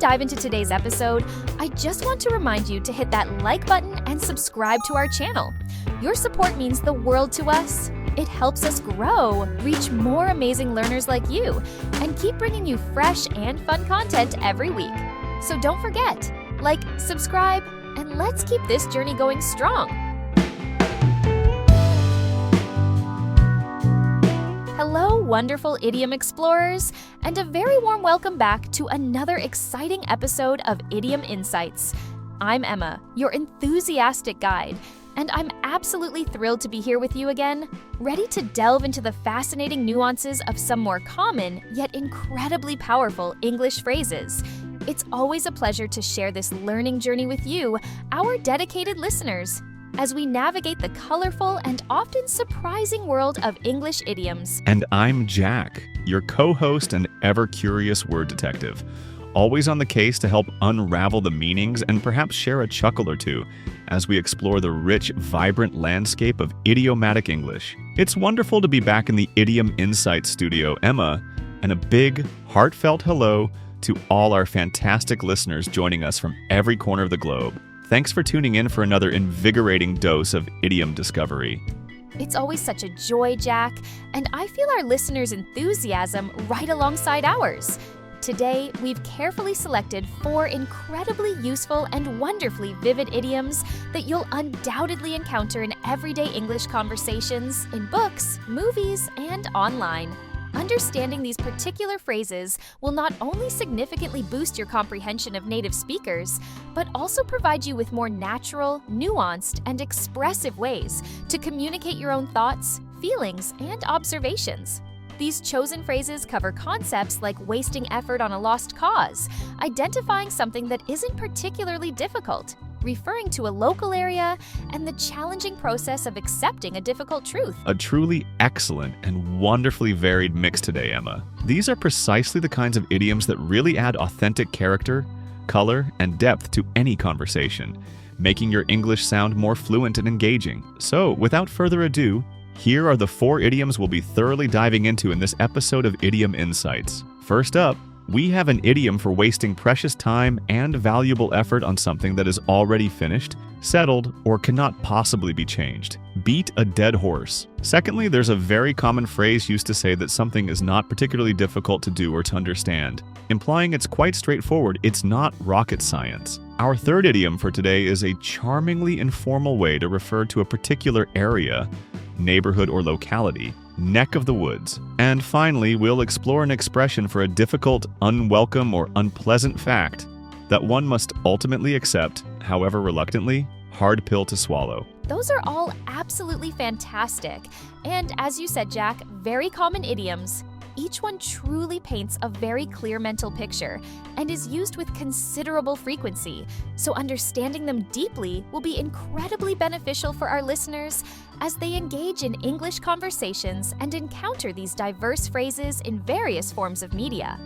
dive into today's episode, I just want to remind you to hit that like button and subscribe to our channel. Your support means the world to us. It helps us grow, reach more amazing learners like you, and keep bringing you fresh and fun content every week. So don't forget, like, subscribe, and let's keep this journey going strong. Hello, wonderful idiom explorers, and a very warm welcome back to another exciting episode of Idiom Insights. I'm Emma, your enthusiastic guide, and I'm absolutely thrilled to be here with you again, ready to delve into the fascinating nuances of some more common yet incredibly powerful English phrases. It's always a pleasure to share this learning journey with you, our dedicated listeners, as we navigate the colorful and often surprising world of English idioms. And I'm Jack, your co-host and ever-curious word detective, always on the case to help unravel the meanings and perhaps share a chuckle or two as we explore the rich, vibrant landscape of idiomatic English. It's wonderful to be back in the Idiom Insights studio, Emma, and a big, heartfelt hello to all our fantastic listeners joining us from every corner of the globe. Thanks for tuning in for another invigorating dose of idiom discovery. It's always such a joy, Jack, and I feel our listeners' enthusiasm right alongside ours. Today, we've carefully selected 4 incredibly useful and wonderfully vivid idioms that you'll undoubtedly encounter in everyday English conversations, in books, movies, and online. Understanding these particular phrases will not only significantly boost your comprehension of native speakers, but also provide you with more natural, nuanced, and expressive ways to communicate your own thoughts, feelings, and observations. These chosen phrases cover concepts like wasting effort on a lost cause, identifying something that isn't particularly difficult, referring to a local area, and the challenging process of accepting a difficult truth. A truly excellent and wonderfully varied mix today, Emma. These are precisely the kinds of idioms that really add authentic character, color, and depth to any conversation, making your English sound more fluent and engaging. So, without further ado, here are the 4 idioms we'll be thoroughly diving into in this episode of Idiom Insights. First up, we have an idiom for wasting precious time and valuable effort on something that is already finished, settled, or cannot possibly be changed. Beat a dead horse. Secondly, there's a very common phrase used to say that something is not particularly difficult to do or to understand, implying it's quite straightforward. It's not rocket science. Our third idiom for today is a charmingly informal way to refer to a particular area, neighborhood, or locality. Neck of the woods. And finally, we'll explore an expression for a difficult, unwelcome, or unpleasant fact that one must ultimately accept, however reluctantly, hard pill to swallow. Those are all absolutely fantastic, and as you said, Jack, very common idioms. Each one truly paints a very clear mental picture and is used with considerable frequency, so understanding them deeply will be incredibly beneficial for our listeners as they engage in English conversations and encounter these diverse phrases in various forms of media.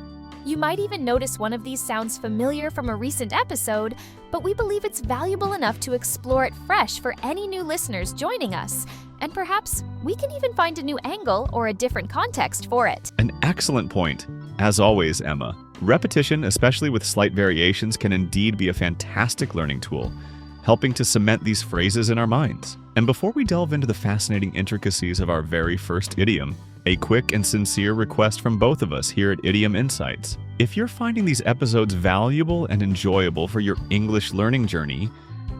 You might even notice one of these sounds familiar from a recent episode, but we believe it's valuable enough to explore it fresh for any new listeners joining us. And perhaps we can even find a new angle or a different context for it. An excellent point. As always, Emma, repetition, especially with slight variations, can indeed be a fantastic learning tool, helping to cement these phrases in our minds. And before we delve into the fascinating intricacies of our very first idiom, a quick and sincere request from both of us here at Idiom Insights. If you're finding these episodes valuable and enjoyable for your English learning journey,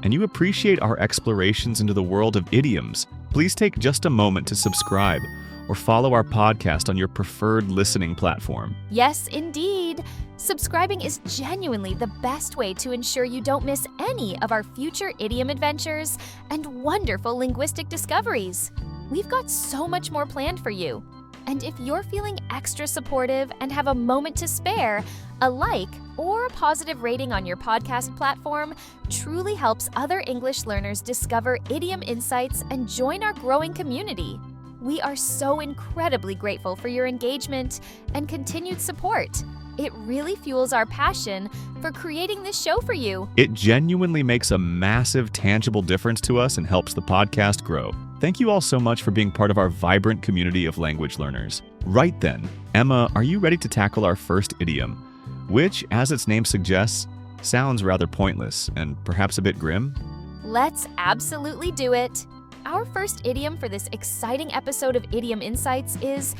and you appreciate our explorations into the world of idioms, please take just a moment to subscribe or follow our podcast on your preferred listening platform. Yes, indeed. Subscribing is genuinely the best way to ensure you don't miss any of our future idiom adventures and wonderful linguistic discoveries. We've got so much more planned for you. And if you're feeling extra supportive and have a moment to spare, a like or a positive rating on your podcast platform truly helps other English learners discover Idiom Insights and join our growing community. We are so incredibly grateful for your engagement and continued support. It really fuels our passion for creating this show for you. It genuinely makes a massive, tangible difference to us and helps the podcast grow. Thank you all so much for being part of our vibrant community of language learners. Right then, Emma, are you ready to tackle our first idiom? which, as its name suggests, sounds rather pointless and perhaps a bit grim. Let's absolutely do it. Our first idiom for this exciting episode of Idiom Insights is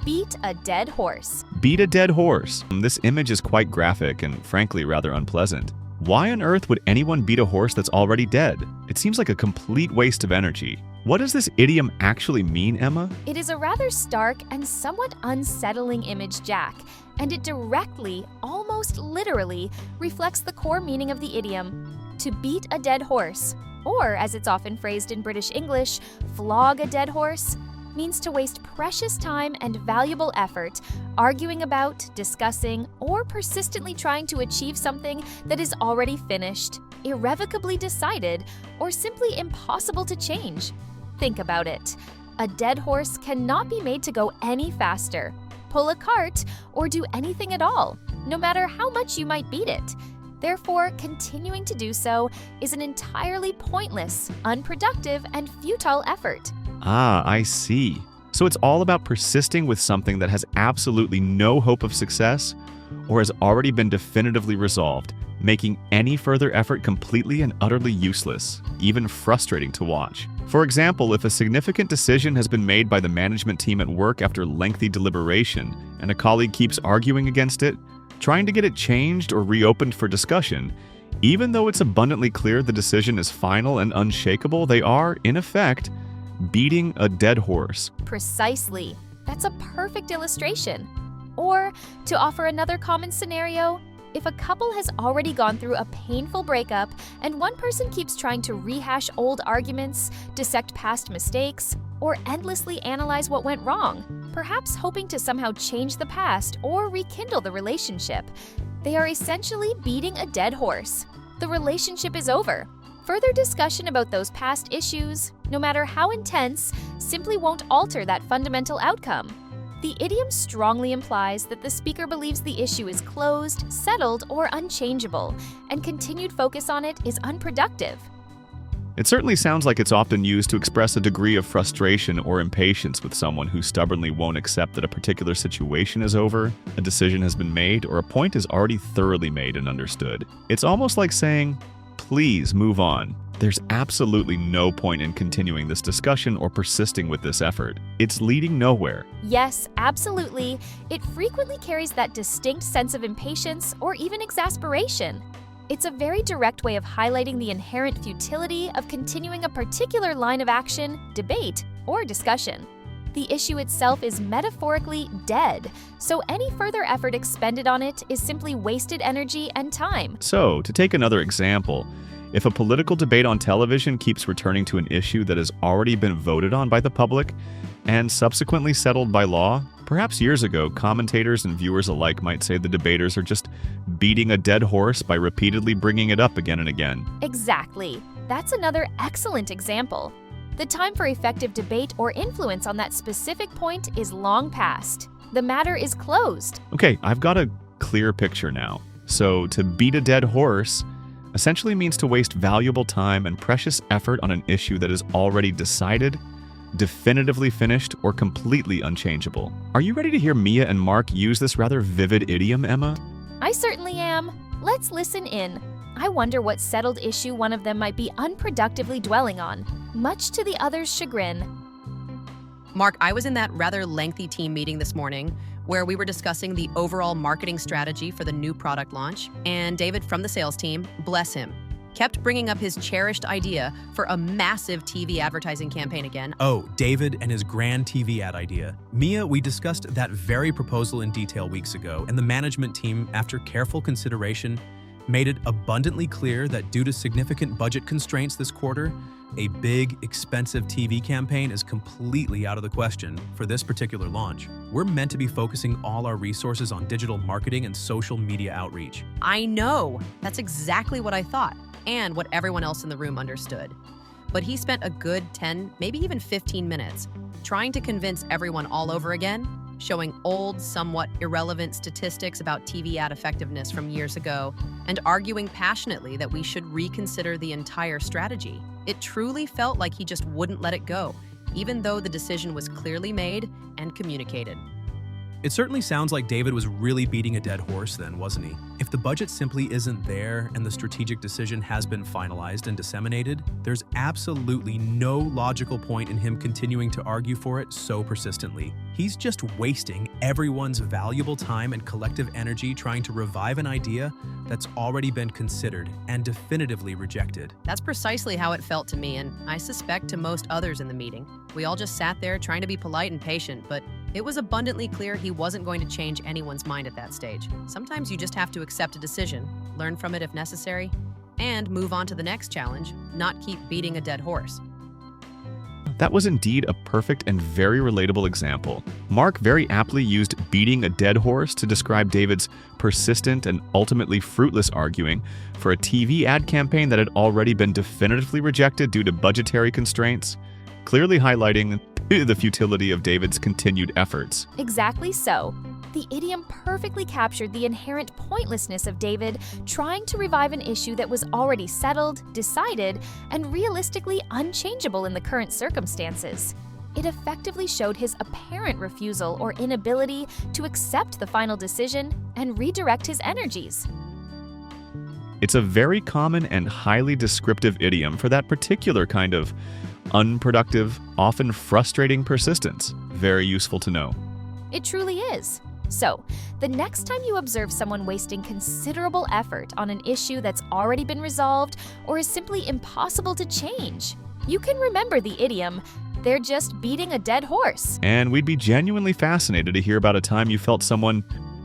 beat a dead horse. Beat a dead horse. This image is quite graphic and frankly rather unpleasant. Why on earth would anyone beat a horse that's already dead? It seems like a complete waste of energy. What does this idiom actually mean, Emma? It is a rather stark and somewhat unsettling image, Jack, and it directly, almost literally, reflects the core meaning of the idiom, to beat a dead horse, or as it's often phrased in British English, flog a dead horse, means to waste precious time and valuable effort arguing about, discussing, or persistently trying to achieve something that is already finished, irrevocably decided, or simply impossible to change. Think about it. A dead horse cannot be made to go any faster, pull a cart, or do anything at all, no matter how much you might beat it. Therefore, continuing to do so is an entirely pointless, unproductive, and futile effort. Ah, I see. So it's all about persisting with something that has absolutely no hope of success or has already been definitively resolved, making any further effort completely and utterly useless, even frustrating to watch. For example, if a significant decision has been made by the management team at work after lengthy deliberation, and a colleague keeps arguing against it, trying to get it changed or reopened for discussion, even though it's abundantly clear the decision is final and unshakable, they are, in effect, beating a dead horse. Precisely. That's a perfect illustration. Or, to offer another common scenario, if a couple has already gone through a painful breakup and one person keeps trying to rehash old arguments, dissect past mistakes, or endlessly analyze what went wrong, perhaps hoping to somehow change the past or rekindle the relationship, they are essentially beating a dead horse. The relationship is over. Further discussion about those past issues, no matter how intense, simply won't alter that fundamental outcome. The idiom strongly implies that the speaker believes the issue is closed, settled, or unchangeable, and continued focus on it is unproductive. It certainly sounds like it's often used to express a degree of frustration or impatience with someone who stubbornly won't accept that a particular situation is over, a decision has been made, or a point is already thoroughly made and understood. It's almost like saying, please move on. There's absolutely no point in continuing this discussion or persisting with this effort. It's leading nowhere. Yes, absolutely. It frequently carries that distinct sense of impatience or even exasperation. It's a very direct way of highlighting the inherent futility of continuing a particular line of action, debate, or discussion. The issue itself is metaphorically dead, so any further effort expended on it is simply wasted energy and time. So, to take another example, if a political debate on television keeps returning to an issue that has already been voted on by the public and subsequently settled by law, perhaps years ago, commentators and viewers alike might say the debaters are just beating a dead horse by repeatedly bringing it up again and again. Exactly. That's another excellent example. The time for effective debate or influence on that specific point is long past. The matter is closed. Okay, I've got a clear picture now. So, to beat a dead horse essentially means to waste valuable time and precious effort on an issue that is already decided, definitively finished, or completely unchangeable. Are you ready to hear Mia and Mark use this rather vivid idiom, Emma? I certainly am. Let's listen in. I wonder what settled issue one of them might be unproductively dwelling on, much to the other's chagrin. Mark, I was in that rather lengthy team meeting this morning where we were discussing the overall marketing strategy for the new product launch, and David from the sales team, bless him, kept bringing up his cherished idea for a massive TV advertising campaign again. Oh, David and his grand TV ad idea. Mia, we discussed that very proposal in detail weeks ago, and the management team, after careful consideration, made it abundantly clear that due to significant budget constraints this quarter, a big, expensive TV campaign is completely out of the question for this particular launch. We're meant to be focusing all our resources on digital marketing and social media outreach. I know. That's exactly what I thought, and what everyone else in the room understood. But he spent a good 10, maybe even 15 minutes trying to convince everyone all over again, showing old, somewhat irrelevant statistics about TV ad effectiveness from years ago, and arguing passionately that we should reconsider the entire strategy. It truly felt like he just wouldn't let it go, even though the decision was clearly made and communicated. It certainly sounds like David was really beating a dead horse then, wasn't he? If the budget simply isn't there and the strategic decision has been finalized and disseminated, there's absolutely no logical point in him continuing to argue for it so persistently. He's just wasting everyone's valuable time and collective energy trying to revive an idea that's already been considered and definitively rejected. That's precisely how it felt to me, and I suspect to most others in the meeting. We all just sat there trying to be polite and patient, but it was abundantly clear he wasn't going to change anyone's mind at that stage. Sometimes you just have to accept a decision, learn from it if necessary, and move on to the next challenge, not keep beating a dead horse. That was indeed a perfect and very relatable example. Mark very aptly used beating a dead horse to describe David's persistent and ultimately fruitless arguing for a TV ad campaign that had already been definitively rejected due to budgetary constraints, clearly highlighting the futility of David's continued efforts. Exactly so. The idiom perfectly captured the inherent pointlessness of David trying to revive an issue that was already settled, decided, and realistically unchangeable in the current circumstances. It effectively showed his apparent refusal or inability to accept the final decision and redirect his energies. It's a very common and highly descriptive idiom for that particular kind of unproductive, often frustrating persistence. Very useful to know. It truly is. So, the next time you observe someone wasting considerable effort on an issue that's already been resolved or is simply impossible to change, you can remember the idiom, "They're just beating a dead horse." And we'd be genuinely fascinated to hear about a time you felt someone,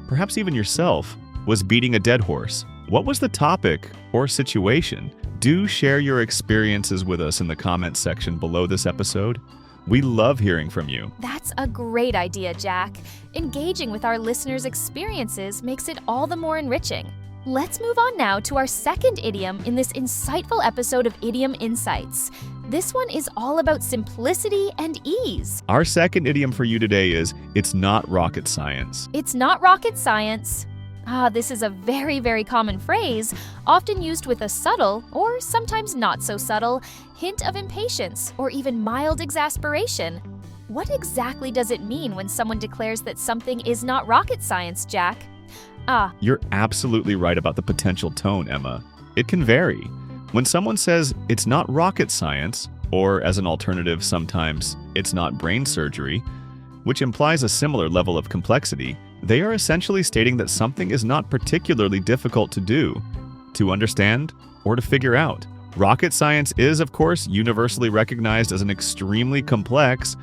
perhaps even yourself, was beating a dead horse. What was the topic or situation? Do share your experiences with us in the comments section below this episode. We love hearing from you. That's a great idea, Jack. Engaging with our listeners' experiences makes it all the more enriching. Let's move on now to our second idiom in this insightful episode of Idiom Insights. This one is all about simplicity and ease. Our second idiom for you today is, "It's not rocket science." It's not rocket science. This is a very, very common phrase, often used with a subtle, or sometimes not so subtle, hint of impatience or even mild exasperation. What exactly does it mean when someone declares that something is not rocket science, Jack? You're absolutely right about the potential tone, Emma. It can vary. When someone says it's not rocket science, or as an alternative sometimes, it's not brain surgery, which implies a similar level of complexity, they are essentially stating that something is not particularly difficult to do, to understand, or to figure out. Rocket science is, of course, universally recognized as an extremely complex,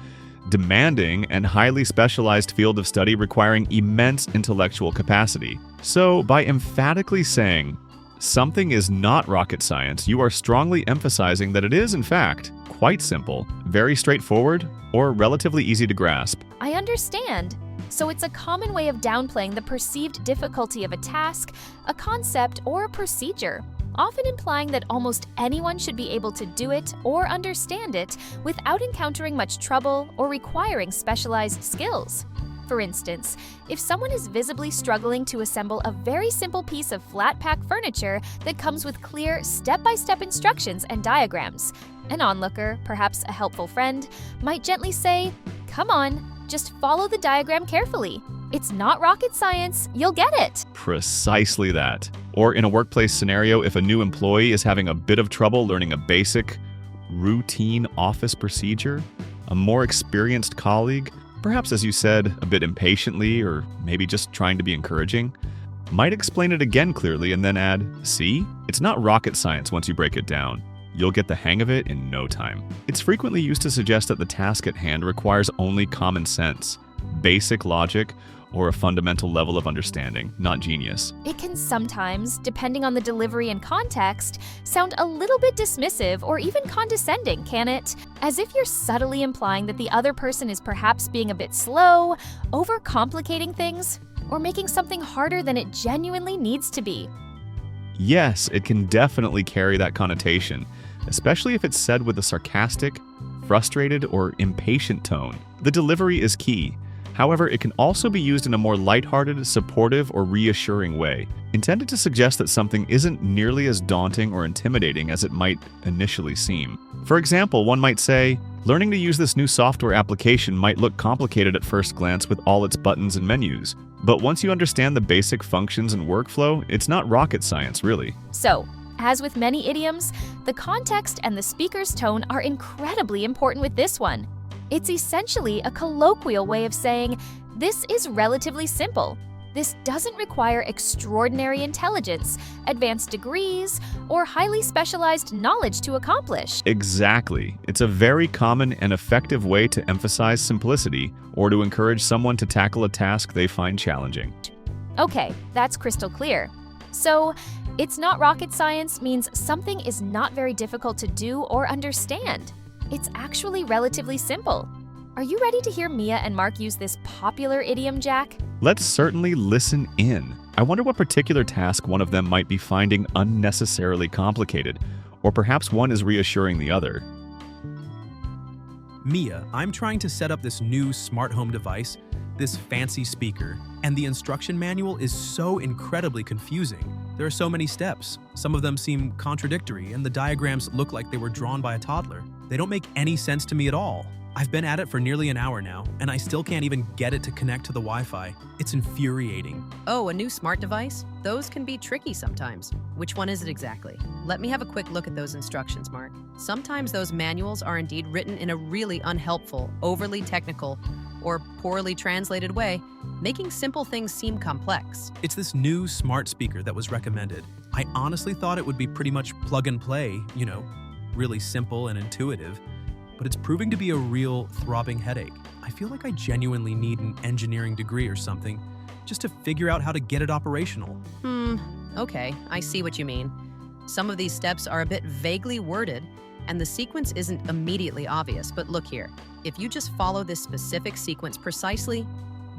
demanding, and highly specialized field of study requiring immense intellectual capacity. So, by emphatically saying something is not rocket science, you are strongly emphasizing that it is, in fact, quite simple, very straightforward, or relatively easy to grasp. I understand. So it's a common way of downplaying the perceived difficulty of a task, a concept, or a procedure, often implying that almost anyone should be able to do it or understand it without encountering much trouble or requiring specialized skills. For instance, if someone is visibly struggling to assemble a very simple piece of flat-pack furniture that comes with clear, step-by-step instructions and diagrams, an onlooker, perhaps a helpful friend, might gently say, "Come on, just follow the diagram carefully. It's not rocket science, you'll get it." Precisely that. Or in a workplace scenario, if a new employee is having a bit of trouble learning a basic, routine office procedure, a more experienced colleague, perhaps as you said, a bit impatiently or maybe just trying to be encouraging, might explain it again clearly and then add, "See, it's not rocket science once you break it down. You'll get the hang of it in no time." It's frequently used to suggest that the task at hand requires only common sense, basic logic, or a fundamental level of understanding, not genius. It can sometimes, depending on the delivery and context, sound a little bit dismissive or even condescending, can it? As if you're subtly implying that the other person is perhaps being a bit slow, overcomplicating things, or making something harder than it genuinely needs to be. Yes, it can definitely carry that connotation, especially if it's said with a sarcastic, frustrated, or impatient tone. The delivery is key. However, it can also be used in a more lighthearted, supportive, or reassuring way, intended to suggest that something isn't nearly as daunting or intimidating as it might initially seem. For example, one might say, learning to use this new software application might look complicated at first glance with all its buttons and menus. But once you understand the basic functions and workflow, it's not rocket science, really. So, as with many idioms, the context and the speaker's tone are incredibly important with this one. It's essentially a colloquial way of saying, this is relatively simple. This doesn't require extraordinary intelligence, advanced degrees, or highly specialized knowledge to accomplish. Exactly. It's a very common and effective way to emphasize simplicity or to encourage someone to tackle a task they find challenging. Okay, that's crystal clear. So, it's not rocket science means something is not very difficult to do or understand. It's actually relatively simple. Are you ready to hear Mia and Mark use this popular idiom, Jack? Let's certainly listen in. I wonder what particular task one of them might be finding unnecessarily complicated, or perhaps one is reassuring the other. Mia, I'm trying to set up this new smart home device, this fancy speaker, and the instruction manual is so incredibly confusing. There are so many steps. Some of them seem contradictory, and the diagrams look like they were drawn by a toddler. They don't make any sense to me at all. I've been at it for nearly an hour now, and I still can't even get it to connect to the Wi-Fi. It's infuriating. Oh, a new smart device? Those can be tricky sometimes. Which one is it exactly? Let me have a quick look at those instructions, Mark. Sometimes those manuals are indeed written in a really unhelpful, overly technical, or poorly translated way, making simple things seem complex. It's this new smart speaker that was recommended. I honestly thought it would be pretty much plug and play, really simple and intuitive, but it's proving to be a real throbbing headache. I feel like I genuinely need an engineering degree or something just to figure out how to get it operational. Okay, I see what you mean. Some of these steps are a bit vaguely worded, and the sequence isn't immediately obvious, but look here. If you just follow this specific sequence precisely,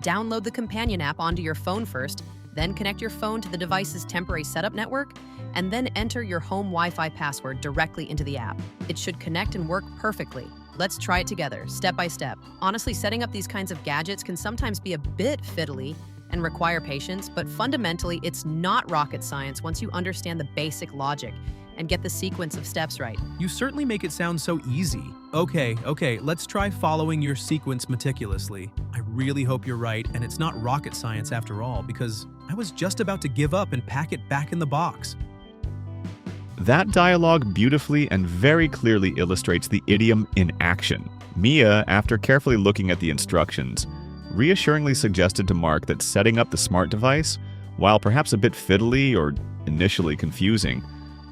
download the companion app onto your phone first, then connect your phone to the device's temporary setup network, and then enter your home Wi-Fi password directly into the app. It should connect and work perfectly. Let's try it together, step by step. Honestly, setting up these kinds of gadgets can sometimes be a bit fiddly and require patience, but fundamentally, it's not rocket science once you understand the basic logic and get the sequence of steps right. You certainly make it sound so easy. Okay, let's try following your sequence meticulously. I really hope you're right, and it's not rocket science after all, because I was just about to give up and pack it back in the box. That dialogue beautifully and very clearly illustrates the idiom in action. Mia, after carefully looking at the instructions, reassuringly suggested to Mark that setting up the smart device, while perhaps a bit fiddly or initially confusing,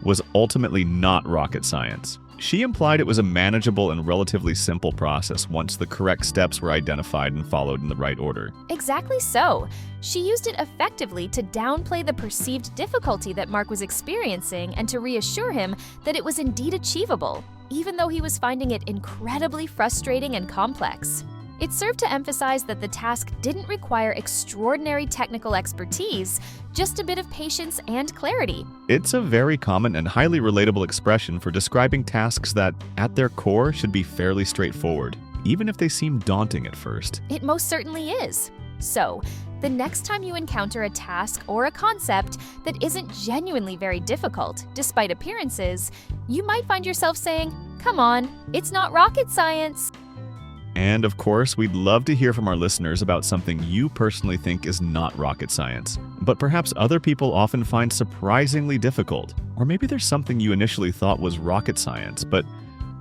was ultimately not rocket science. She implied it was a manageable and relatively simple process once the correct steps were identified and followed in the right order. Exactly so. She used it effectively to downplay the perceived difficulty that Mark was experiencing and to reassure him that it was indeed achievable, even though he was finding it incredibly frustrating and complex. It served to emphasize that the task didn't require extraordinary technical expertise, just a bit of patience and clarity. It's a very common and highly relatable expression for describing tasks that, at their core, should be fairly straightforward, even if they seem daunting at first. It most certainly is. So, the next time you encounter a task or a concept that isn't genuinely very difficult, despite appearances, you might find yourself saying, "Come on, it's not rocket science." And of course, we'd love to hear from our listeners about something you personally think is not rocket science, but perhaps other people often find surprisingly difficult. Or maybe there's something you initially thought was rocket science, but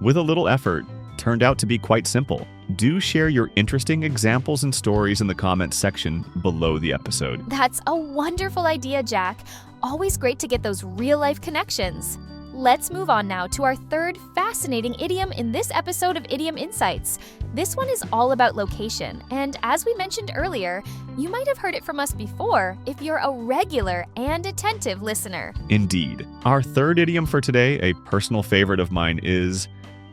with a little effort, turned out to be quite simple. Do share your interesting examples and stories in the comments section below the episode. That's a wonderful idea, Jack. Always great to get those real-life connections. Let's move on now to our third fascinating idiom in this episode of Idiom Insights. This one is all about location, and as we mentioned earlier, you might have heard it from us before if you're a regular and attentive listener. Indeed. Our third idiom for today, a personal favorite of mine, is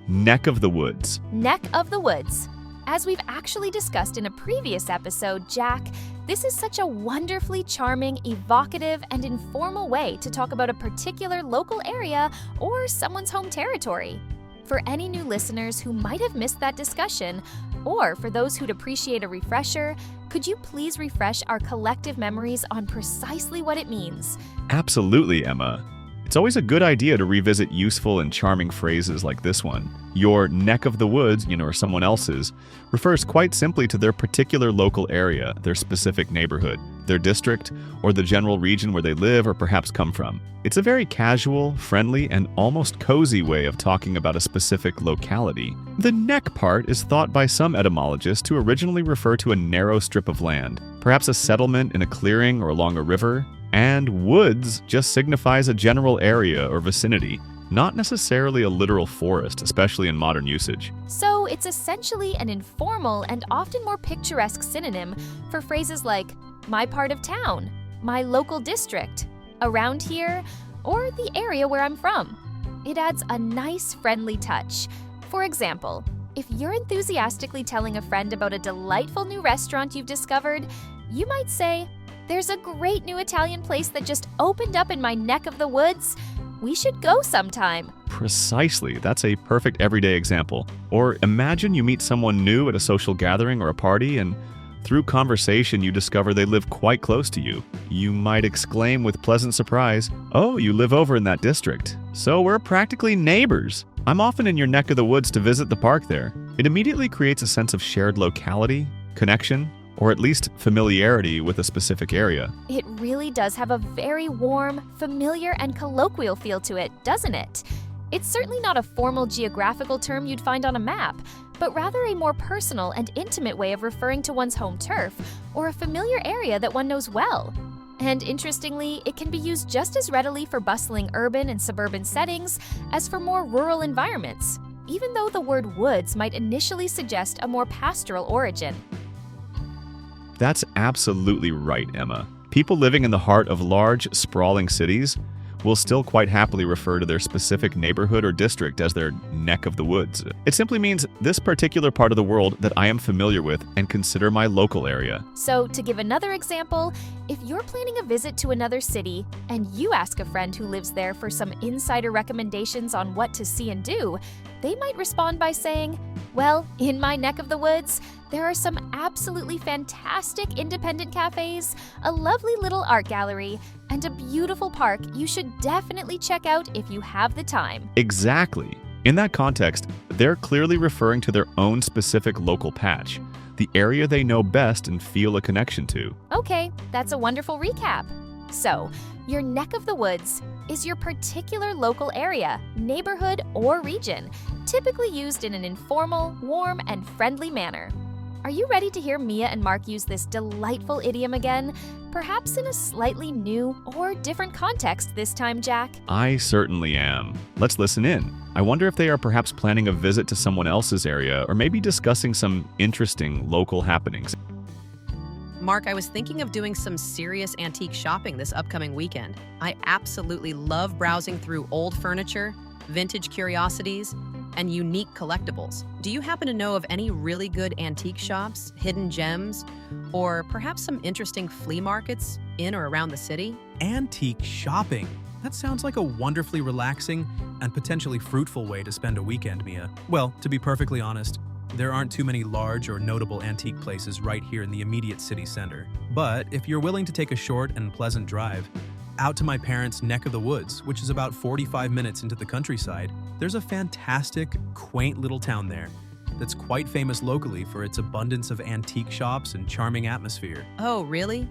neck of the woods. Neck of the woods. As we've actually discussed in a previous episode, Jack, this is such a wonderfully charming, evocative, and informal way to talk about a particular local area or someone's home territory. For any new listeners who might have missed that discussion, Or for those who'd appreciate a refresher, could you please refresh our collective memories on precisely what it means? Absolutely, Emma. It's always a good idea to revisit useful and charming phrases like this one. Your neck of the woods, or someone else's, refers quite simply to their particular local area, their specific neighborhood, their district, or the general region where they live or perhaps come from. It's a very casual, friendly, and almost cozy way of talking about a specific locality. The neck part is thought by some etymologists to originally refer to a narrow strip of land, perhaps a settlement in a clearing or along a river. And woods just signifies a general area or vicinity, not necessarily a literal forest, especially in modern usage. So it's essentially an informal and often more picturesque synonym for phrases like my part of town, my local district, around here, or the area where I'm from. It adds a nice, friendly touch. For example, if you're enthusiastically telling a friend about a delightful new restaurant you've discovered, you might say, "There's a great new Italian place that just opened up in my neck of the woods. We should go sometime." Precisely. That's a perfect everyday example. Or imagine you meet someone new at a social gathering or a party, and through conversation you discover they live quite close to you. You might exclaim with pleasant surprise, "Oh, you live over in that district. So we're practically neighbors. I'm often in your neck of the woods to visit the park there." It immediately creates a sense of shared locality, connection, or at least familiarity with a specific area. It really does have a very warm, familiar, and colloquial feel to it, doesn't it? It's certainly not a formal geographical term you'd find on a map, but rather a more personal and intimate way of referring to one's home turf or a familiar area that one knows well. And interestingly, it can be used just as readily for bustling urban and suburban settings as for more rural environments, even though the word woods might initially suggest a more pastoral origin. That's absolutely right, Emma. People living in the heart of large, sprawling cities will still quite happily refer to their specific neighborhood or district as their neck of the woods. It simply means this particular part of the world that I am familiar with and consider my local area. So, to give another example, if you're planning a visit to another city and you ask a friend who lives there for some insider recommendations on what to see and do, they might respond by saying, "Well, in my neck of the woods, there are some absolutely fantastic independent cafes, a lovely little art gallery, and a beautiful park you should definitely check out if you have the time." Exactly. In that context, they're clearly referring to their own specific local patch, the area they know best and feel a connection to. Okay, that's a wonderful recap. So, your neck of the woods is your particular local area, neighborhood, or region, typically used in an informal, warm, and friendly manner. Are you ready to hear Mia and Mark use this delightful idiom again, perhaps in a slightly new or different context this time, Jack? I certainly am. Let's listen in. I wonder if they are perhaps planning a visit to someone else's area or maybe discussing some interesting local happenings. Mark, I was thinking of doing some serious antique shopping this upcoming weekend. I absolutely love browsing through old furniture, vintage curiosities, and unique collectibles. Do you happen to know of any really good antique shops, hidden gems, or perhaps some interesting flea markets in or around the city? Antique shopping. That sounds like a wonderfully relaxing and potentially fruitful way to spend a weekend, Mia. Well, to be perfectly honest, there aren't too many large or notable antique places right here in the immediate city center. But if you're willing to take a short and pleasant drive out to my parents' neck of the woods, which is about 45 minutes into the countryside, there's a fantastic, quaint little town there that's quite famous locally for its abundance of antique shops and charming atmosphere. Oh, really?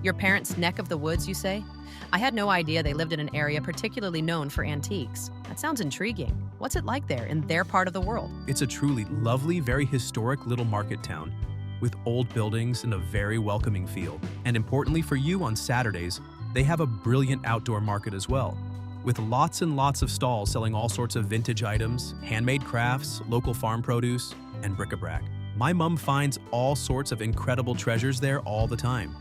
Your parents' neck of the woods, you say? I had no idea they lived in an area particularly known for antiques. That sounds intriguing. What's it like there in their part of the world? It's a truly lovely, very historic little market town with old buildings and a very welcoming feel. And importantly for you, on Saturdays, they have a brilliant outdoor market as well, with lots and lots of stalls selling all sorts of vintage items, handmade crafts, local farm produce, and bric-a-brac. My mom finds all sorts of incredible treasures there all the time.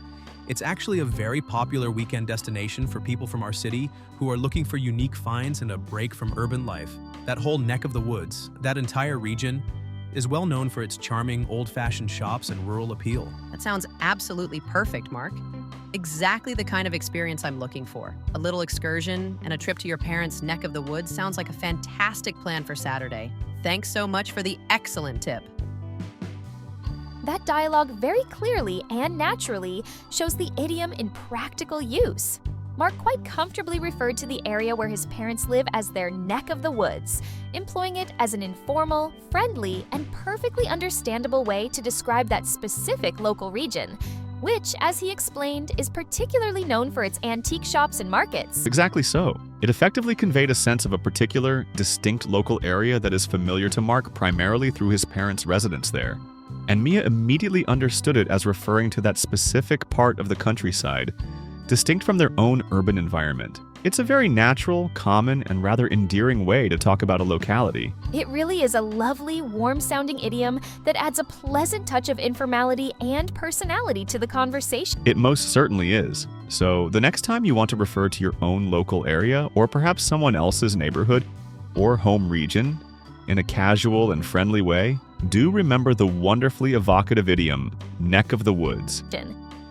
It's actually a very popular weekend destination for people from our city who are looking for unique finds and a break from urban life. That whole neck of the woods, that entire region, is well known for its charming old-fashioned shops and rural appeal. That sounds absolutely perfect, Mark. Exactly the kind of experience I'm looking for. A little excursion and a trip to your parents' neck of the woods sounds like a fantastic plan for Saturday. Thanks so much for the excellent tip. That dialogue very clearly and naturally shows the idiom in practical use. Mark quite comfortably referred to the area where his parents live as their neck of the woods, employing it as an informal, friendly, and perfectly understandable way to describe that specific local region, which, as he explained, is particularly known for its antique shops and markets. Exactly so. It effectively conveyed a sense of a particular, distinct local area that is familiar to Mark primarily through his parents' residence there. And Mia immediately understood it as referring to that specific part of the countryside, distinct from their own urban environment. It's a very natural, common, and rather endearing way to talk about a locality. It really is a lovely, warm-sounding idiom that adds a pleasant touch of informality and personality to the conversation. It most certainly is. So the next time you want to refer to your own local area, or perhaps someone else's neighborhood or home region, in a casual and friendly way, do remember the wonderfully evocative idiom, neck of the woods.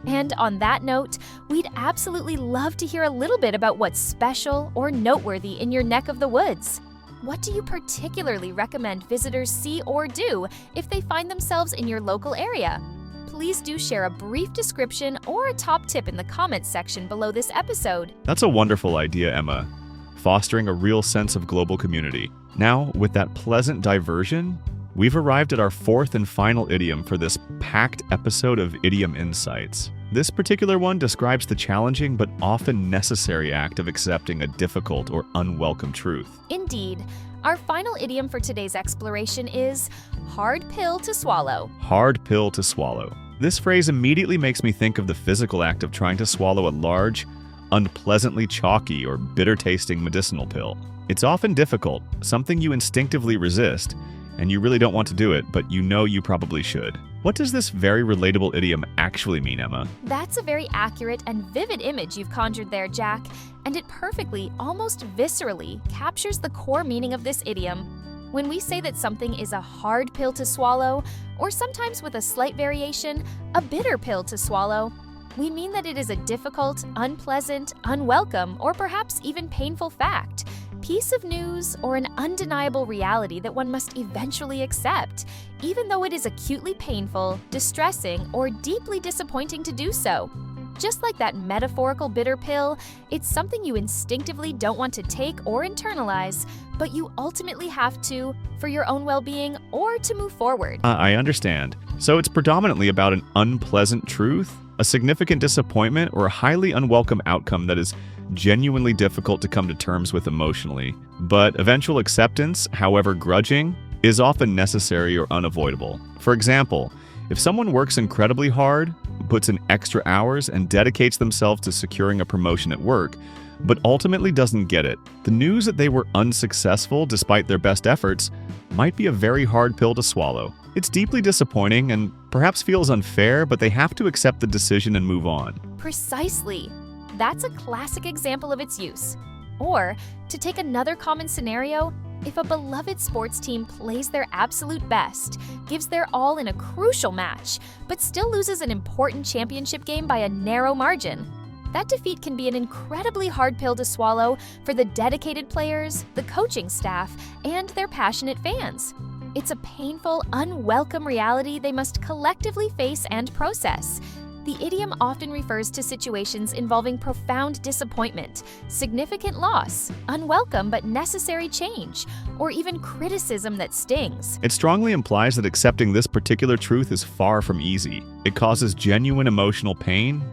And on that note, we'd absolutely love to hear a little bit about what's special or noteworthy in your neck of the woods. What do you particularly recommend visitors see or do if they find themselves in your local area? Please do share a brief description or a top tip in the comments section below this episode. That's a wonderful idea, Emma, fostering a real sense of global community. Now, with that pleasant diversion, we've arrived at our fourth and final idiom for this packed episode of Idiom Insights. This particular one describes the challenging but often necessary act of accepting a difficult or unwelcome truth. Indeed. Our final idiom for today's exploration is hard pill to swallow. Hard pill to swallow. This phrase immediately makes me think of the physical act of trying to swallow a large, unpleasantly chalky or bitter-tasting medicinal pill. It's often difficult, something you instinctively resist, and you really don't want to do it, but you know you probably should. What does this very relatable idiom actually mean, Emma? That's a very accurate and vivid image you've conjured there, Jack, and it perfectly, almost viscerally, captures the core meaning of this idiom. When we say that something is a hard pill to swallow, or sometimes with a slight variation, a bitter pill to swallow, we mean that it is a difficult, unpleasant, unwelcome, or perhaps even painful fact, piece of news, or an undeniable reality that one must eventually accept, even though it is acutely painful, distressing, or deeply disappointing to do so. Just like that metaphorical bitter pill, it's something you instinctively don't want to take or internalize, but you ultimately have to for your own well-being or to move forward. I understand. So it's predominantly about an unpleasant truth, a significant disappointment, or a highly unwelcome outcome that is genuinely difficult to come to terms with emotionally. But eventual acceptance, however grudging, is often necessary or unavoidable. For example, if someone works incredibly hard, puts in extra hours, and dedicates themselves to securing a promotion at work, but ultimately doesn't get it, the news that they were unsuccessful despite their best efforts might be a very hard pill to swallow. It's deeply disappointing and perhaps feels unfair, but they have to accept the decision and move on. Precisely. That's a classic example of its use. Or, to take another common scenario, if a beloved sports team plays their absolute best, gives their all in a crucial match, but still loses an important championship game by a narrow margin, that defeat can be an incredibly hard pill to swallow for the dedicated players, the coaching staff, and their passionate fans. It's a painful, unwelcome reality they must collectively face and process. The idiom often refers to situations involving profound disappointment, significant loss, unwelcome but necessary change, or even criticism that stings. It strongly implies that accepting this particular truth is far from easy. It causes genuine emotional pain,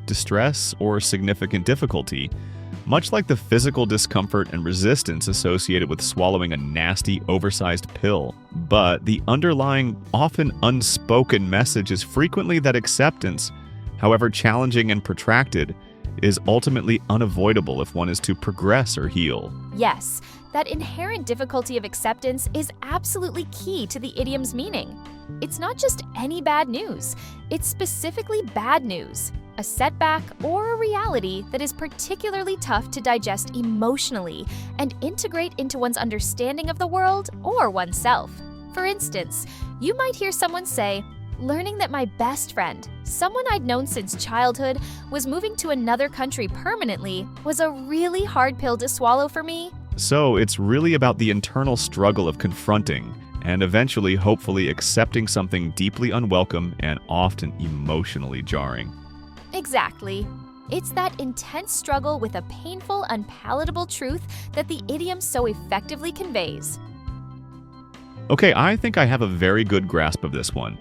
distress, or significant difficulty, much like the physical discomfort and resistance associated with swallowing a nasty, oversized pill. But the underlying, often unspoken message is frequently that acceptance, however challenging and protracted, is ultimately unavoidable if one is to progress or heal. Yes, that inherent difficulty of acceptance is absolutely key to the idiom's meaning. It's not just any bad news, it's specifically bad news, a setback or a reality that is particularly tough to digest emotionally and integrate into one's understanding of the world or oneself. For instance, you might hear someone say, "Learning that my best friend, someone I'd known since childhood, was moving to another country permanently was a really hard pill to swallow for me." So it's really about the internal struggle of confronting and eventually, hopefully, accepting something deeply unwelcome and often emotionally jarring. Exactly. It's that intense struggle with a painful, unpalatable truth that the idiom so effectively conveys. Okay, I think I have a very good grasp of this one.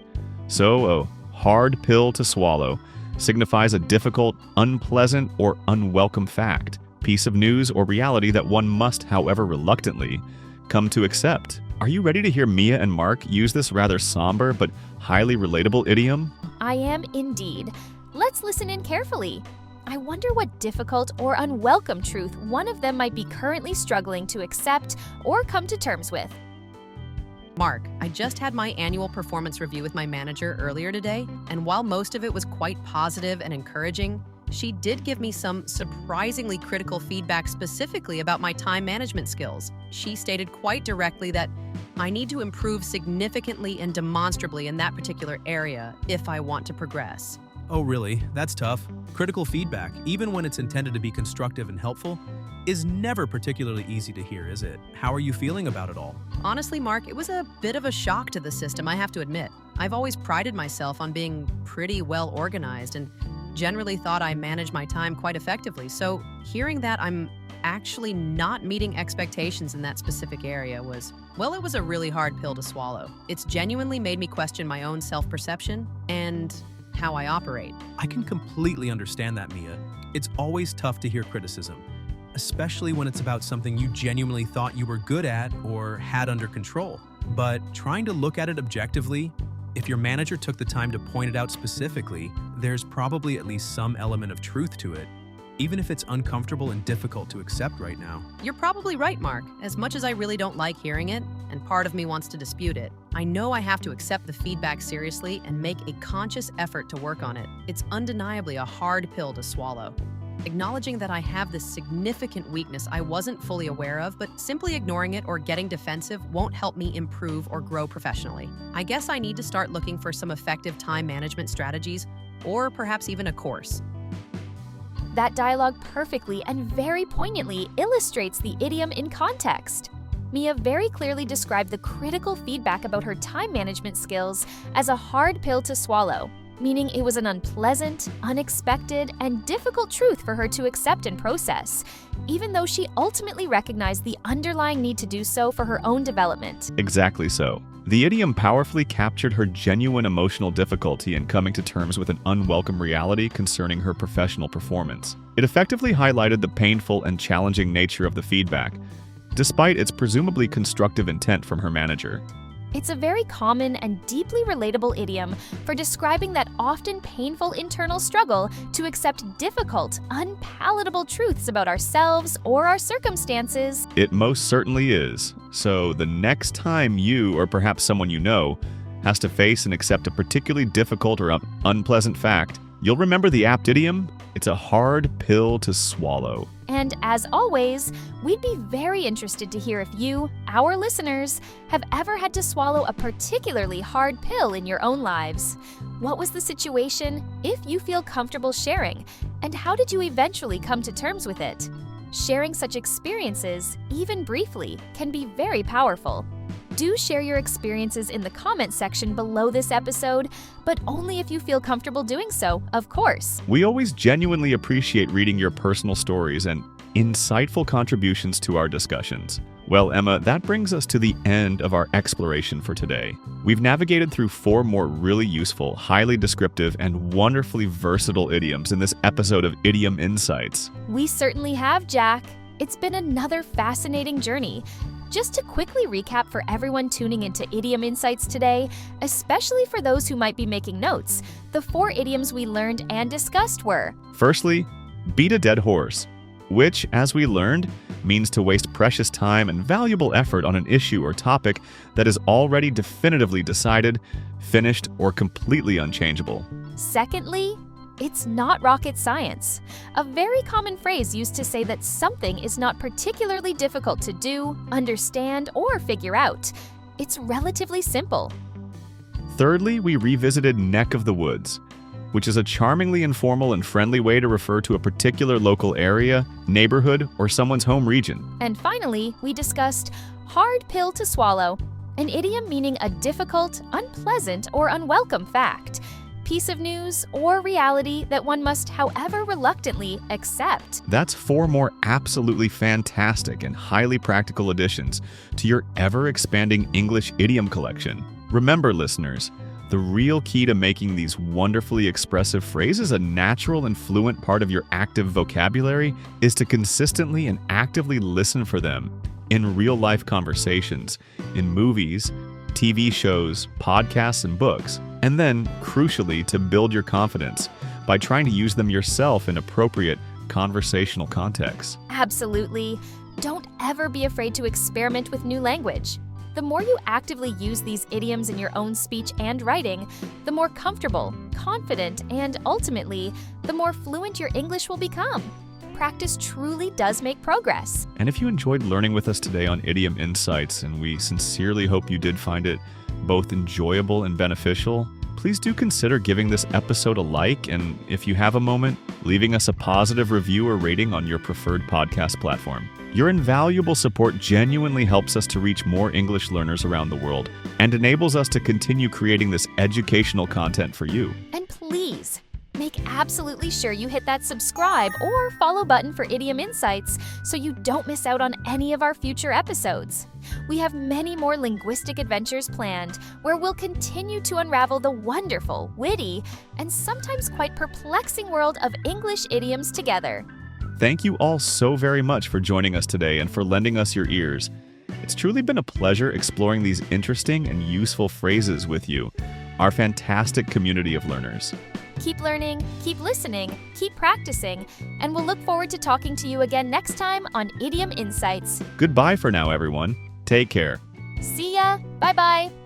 So, a hard pill to swallow signifies a difficult, unpleasant, or unwelcome fact, piece of news or reality that one must, however reluctantly, come to accept. Are you ready to hear Mia and Mark use this rather somber but highly relatable idiom? I am indeed. Let's listen in carefully. I wonder what difficult or unwelcome truth one of them might be currently struggling to accept or come to terms with. Mark, I just had my annual performance review with my manager earlier today, and while most of it was quite positive and encouraging, she did give me some surprisingly critical feedback specifically about my time management skills. She stated quite directly that I need to improve significantly and demonstrably in that particular area if I want to progress. Oh, really? That's tough. Critical feedback, even when it's intended to be constructive and helpful, is never particularly easy to hear, is it? How are you feeling about it all? Honestly, Mark, it was a bit of a shock to the system, I have to admit. I've always prided myself on being pretty well organized and generally thought I manage my time quite effectively. So hearing that I'm actually not meeting expectations in that specific area was, well, it was a really hard pill to swallow. It's genuinely made me question my own self-perception and how I operate. I can completely understand that, Mia. It's always tough to hear criticism, especially when it's about something you genuinely thought you were good at or had under control. But trying to look at it objectively, if your manager took the time to point it out specifically, there's probably at least some element of truth to it, even if it's uncomfortable and difficult to accept right now. You're probably right, Mark. As much as I really don't like hearing it, and part of me wants to dispute it, I know I have to accept the feedback seriously and make a conscious effort to work on it. It's undeniably a hard pill to swallow. Acknowledging that I have this significant weakness I wasn't fully aware of, but simply ignoring it or getting defensive won't help me improve or grow professionally. I guess I need to start looking for some effective time management strategies, or perhaps even a course. That dialogue perfectly and very poignantly illustrates the idiom in context. Mia very clearly described the critical feedback about her time management skills as a hard pill to swallow, meaning it was an unpleasant, unexpected, and difficult truth for her to accept and process, even though she ultimately recognized the underlying need to do so for her own development. Exactly so. The idiom powerfully captured her genuine emotional difficulty in coming to terms with an unwelcome reality concerning her professional performance. It effectively highlighted the painful and challenging nature of the feedback, despite its presumably constructive intent from her manager. It's a very common and deeply relatable idiom for describing that often painful internal struggle to accept difficult, unpalatable truths about ourselves or our circumstances. It most certainly is. So the next time you, or perhaps someone you know, has to face and accept a particularly difficult or unpleasant fact, you'll remember the apt idiom, it's a hard pill to swallow. And as always, we'd be very interested to hear if you, our listeners, have ever had to swallow a particularly hard pill in your own lives. What was the situation, if you feel comfortable sharing, and how did you eventually come to terms with it? Sharing such experiences, even briefly, can be very powerful. Do share your experiences in the comments section below this episode, but only if you feel comfortable doing so, of course. We always genuinely appreciate reading your personal stories and insightful contributions to our discussions. Well, Emma, that brings us to the end of our exploration for today. We've navigated through 4 more really useful, highly descriptive, and wonderfully versatile idioms in this episode of Idiom Insights. We certainly have, Jack. It's been another fascinating journey. Just to quickly recap for everyone tuning into Idiom Insights today, especially for those who might be making notes, the 4 idioms we learned and discussed were: firstly, beat a dead horse, which, as we learned, means to waste precious time and valuable effort on an issue or topic that is already definitively decided, finished, or completely unchangeable. Secondly, it's not rocket science, a very common phrase used to say that something is not particularly difficult to do, understand, or figure out. It's relatively simple. Thirdly, we revisited neck of the woods, which is a charmingly informal and friendly way to refer to a particular local area, neighborhood, or someone's home region. And finally, we discussed hard pill to swallow, an idiom meaning a difficult, unpleasant, or unwelcome fact, piece of news, or reality that one must, however reluctantly, accept. That's 4 more absolutely fantastic and highly practical additions to your ever-expanding English idiom collection. Remember, listeners, the real key to making these wonderfully expressive phrases a natural and fluent part of your active vocabulary is to consistently and actively listen for them in real-life conversations, in movies, TV shows, podcasts, and books, and then, crucially, to build your confidence by trying to use them yourself in appropriate conversational contexts. Absolutely. Don't ever be afraid to experiment with new language. The more you actively use these idioms in your own speech and writing, the more comfortable, confident, and ultimately, the more fluent your English will become. Practice truly does make progress. And if you enjoyed learning with us today on Idiom Insights, and we sincerely hope you did find it both enjoyable and beneficial, please do consider giving this episode a like, and if you have a moment, leaving us a positive review or rating on your preferred podcast platform. Your invaluable support genuinely helps us to reach more English learners around the world and enables us to continue creating this educational content for you. And please, make absolutely sure you hit that subscribe or follow button for Idiom Insights so you don't miss out on any of our future episodes. We have many more linguistic adventures planned where we'll continue to unravel the wonderful, witty, and sometimes quite perplexing world of English idioms together. Thank you all so very much for joining us today and for lending us your ears. It's truly been a pleasure exploring these interesting and useful phrases with you, our fantastic community of learners. Keep learning, keep listening, keep practicing, and we'll look forward to talking to you again next time on Idiom Insights. Goodbye for now, everyone. Take care. See ya. Bye-bye.